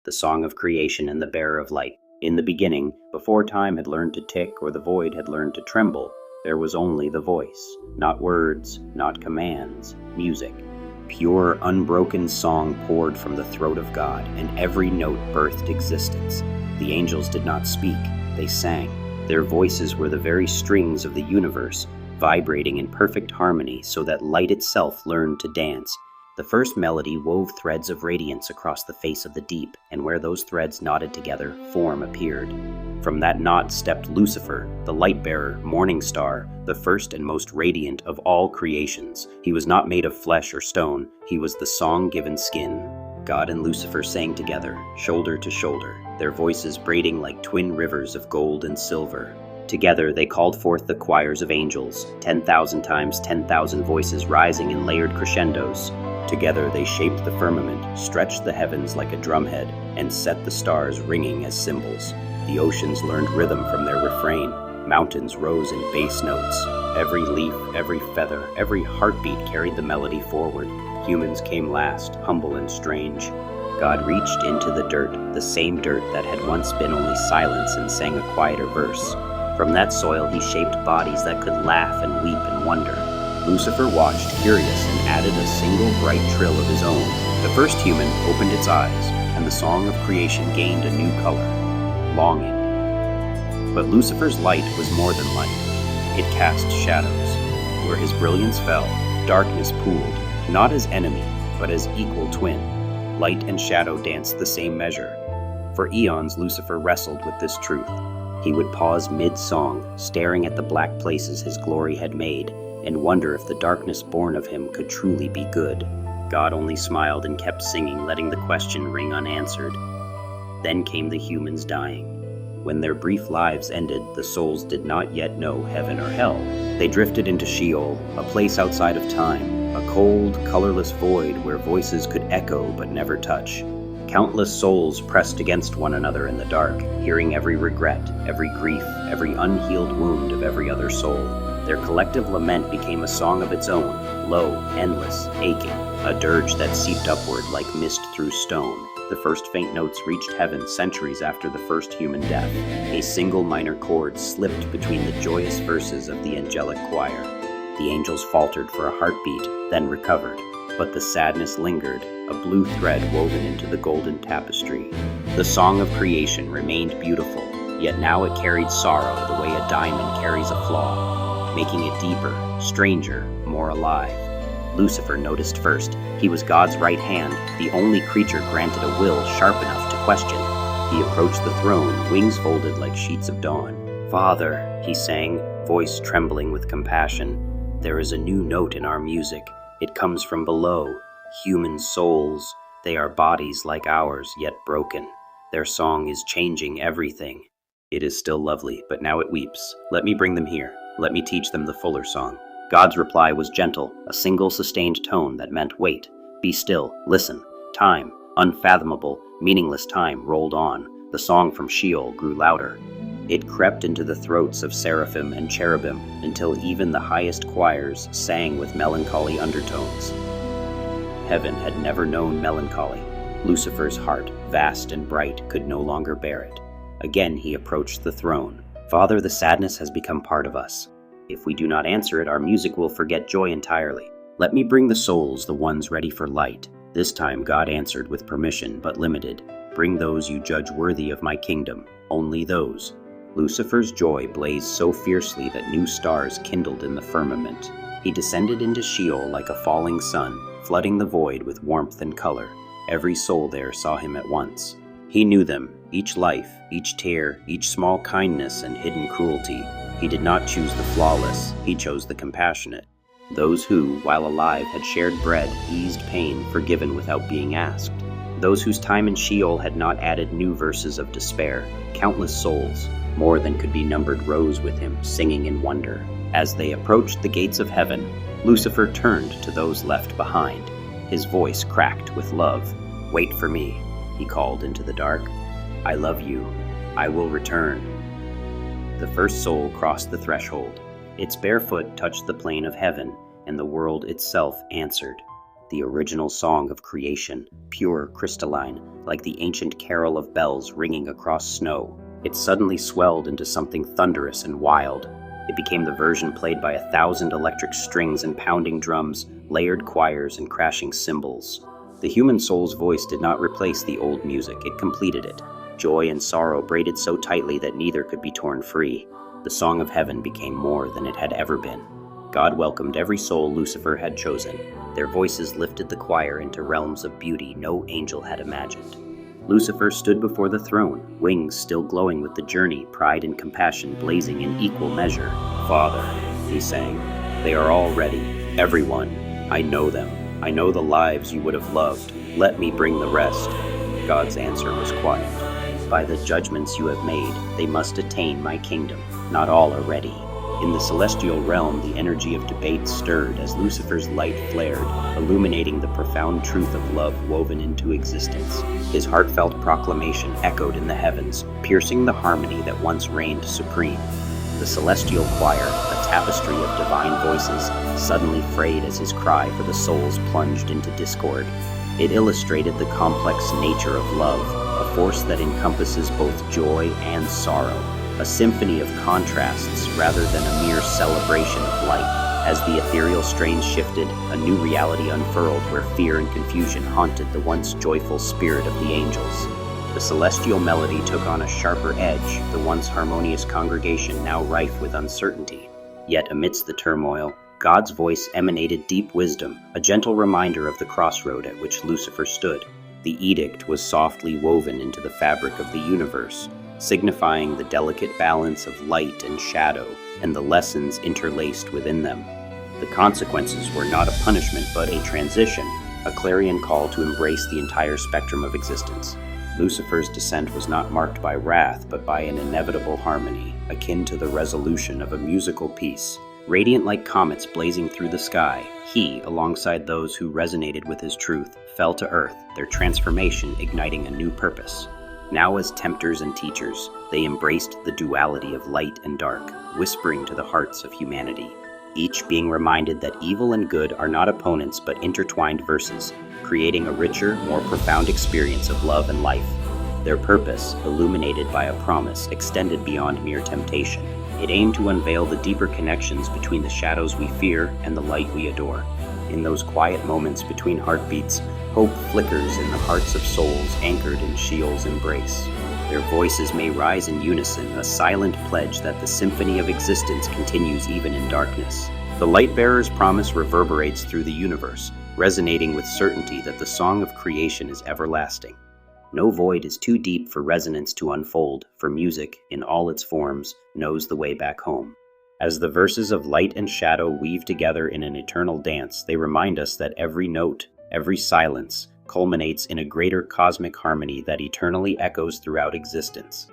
the song of creation and the bearer of light. In the beginning, before time had learned to tick or the void had learned to tremble, there was only the voice, not words, not commands, music. Pure, unbroken song poured from the throat of God, and every note birthed existence. The angels did not speak, they sang. Their voices were the very strings of the universe, vibrating in perfect harmony so that light itself learned to dance. The first melody wove threads of radiance across the face of the deep, and where those threads knotted together, form appeared. From that knot stepped Lucifer, the light-bearer, morning star, the first and most radiant of all creations. He was not made of flesh or stone, he was the song-given skin. God and Lucifer sang together, shoulder to shoulder, their voices braiding like twin rivers of gold and silver. Together they called forth the choirs of angels, 10,000 times 10,000 voices rising in layered crescendos. Together they shaped the firmament, stretched the heavens like a drumhead, and set the stars ringing as cymbals. The oceans learned rhythm from their refrain. Mountains rose in bass notes. Every leaf, every feather, every heartbeat carried the melody forward. Humans came last, humble and strange. God reached into the dirt, the same dirt that had once been only silence, and sang a quieter verse. From that soil he shaped bodies that could laugh and weep and wonder. Lucifer watched, curious, and added a single bright trill of his own. The first human opened its eyes, and the song of creation gained a new color, longing. But Lucifer's light was more than light. It cast shadows. Where his brilliance fell, darkness pooled, not as enemy, but as equal twin. Light and shadow danced the same measure. For eons Lucifer wrestled with this truth. He would pause mid-song, staring at the black places his glory had made, and wonder if the darkness born of him could truly be good. God only smiled and kept singing, letting the question ring unanswered. Then came the humans dying. When their brief lives ended, the souls did not yet know heaven or hell. They drifted into Sheol, a place outside of time, a cold, colorless void where voices could echo but never touch. Countless souls pressed against one another in the dark, hearing every regret, every grief, every unhealed wound of every other soul. Their collective lament became a song of its own, low, endless, aching, a dirge that seeped upward like mist through stone. The first faint notes reached heaven centuries after the first human death. A single minor chord slipped between the joyous verses of the angelic choir. The angels faltered for a heartbeat, then recovered. But the sadness lingered, a blue thread woven into the golden tapestry. The song of creation remained beautiful, yet now it carried sorrow the way a diamond carries a flaw, making it deeper, stranger, more alive. Lucifer noticed first. He was God's right hand, the only creature granted a will sharp enough to question. He approached the throne, wings folded like sheets of dawn. "Father," he sang, voice trembling with compassion, "there is a new note in our music. It comes from below. Human souls. They are bodies like ours, yet broken. Their song is changing everything. It is still lovely, but now it weeps. Let me bring them here. Let me teach them the fuller song." God's reply was gentle, a single sustained tone that meant wait, be still, listen. Time, unfathomable, meaningless time, rolled on. The song from Sheol grew louder. It crept into the throats of seraphim and cherubim until even the highest choirs sang with melancholy undertones. Heaven had never known melancholy. Lucifer's heart, vast and bright, could no longer bear it. Again he approached the throne. "Father, the sadness has become part of us. If we do not answer it, our music will forget joy entirely. Let me bring the souls, the ones ready for light." This time God answered with permission, but limited. "Bring those you judge worthy of my kingdom, only those." Lucifer's joy blazed so fiercely that new stars kindled in the firmament. He descended into Sheol like a falling sun, flooding the void with warmth and color. Every soul there saw him at once. He knew them, each life, each tear, each small kindness and hidden cruelty. He did not choose the flawless, he chose the compassionate. Those who, while alive, had shared bread, eased pain, forgiven without being asked. Those whose time in Sheol had not added new verses of despair. Countless souls, more than could be numbered, rose with him, singing in wonder. As they approached the gates of heaven, Lucifer turned to those left behind. His voice cracked with love. "Wait for me," he called into the dark. "I love you. I will return." The first soul crossed the threshold. Its bare foot touched the plane of heaven, and the world itself answered. the original song of creation, pure, crystalline, like the ancient carol of bells ringing across snow. It suddenly swelled into something thunderous and wild. It became the version played by 1,000 electric strings and pounding drums, layered choirs, and crashing cymbals. The human soul's voice did not replace the old music, it completed it. Joy and sorrow braided so tightly that neither could be torn free. The song of heaven became more than it had ever been. God welcomed every soul Lucifer had chosen. Their voices lifted the choir into realms of beauty no angel had imagined. Lucifer stood before the throne, wings still glowing with the journey, pride and compassion blazing in equal measure. "Father," he sang, "they are all ready, everyone. I know them. I know the lives you would have loved. Let me bring the rest." God's answer was quiet. "By the judgments you have made, they must attain my kingdom. Not all are ready." In the celestial realm, the energy of debate stirred as Lucifer's light flared, illuminating the profound truth of love woven into existence. His heartfelt proclamation echoed in the heavens, piercing the harmony that once reigned supreme. The celestial choir, a tapestry of divine voices, suddenly frayed as his cry for the souls plunged into discord. It illustrated the complex nature of love, a force that encompasses both joy and sorrow, a symphony of contrasts rather than a mere celebration of light. As the ethereal strains shifted, a new reality unfurled where fear and confusion haunted the once joyful spirit of the angels. The celestial melody took on a sharper edge, the once harmonious congregation now rife with uncertainty. Yet amidst the turmoil, God's voice emanated deep wisdom, a gentle reminder of the crossroad at which Lucifer stood. The edict was softly woven into the fabric of the universe, signifying the delicate balance of light and shadow and the lessons interlaced within them. The consequences were not a punishment but a transition, a clarion call to embrace the entire spectrum of existence. Lucifer's descent was not marked by wrath but by an inevitable harmony, akin to the resolution of a musical piece. Radiant like comets blazing through the sky, he, alongside those who resonated with his truth, fell to earth, their transformation igniting a new purpose. Now as tempters and teachers, they embraced the duality of light and dark, whispering to the hearts of humanity, each being reminded that evil and good are not opponents but intertwined verses, creating a richer, more profound experience of love and life. Their purpose, illuminated by a promise, extended beyond mere temptation. It aimed to unveil the deeper connections between the shadows we fear and the light we adore. In those quiet moments between heartbeats, hope flickers in the hearts of souls anchored in Sheol's embrace. Their voices may rise in unison, a silent pledge that the symphony of existence continues even in darkness. The light-bearer's promise reverberates through the universe, resonating with certainty that the song of creation is everlasting. No void is too deep for resonance to unfold, for music, in all its forms, knows the way back home. As the verses of light and shadow weave together in an eternal dance, they remind us that every note, every silence, culminates in a greater cosmic harmony that eternally echoes throughout existence.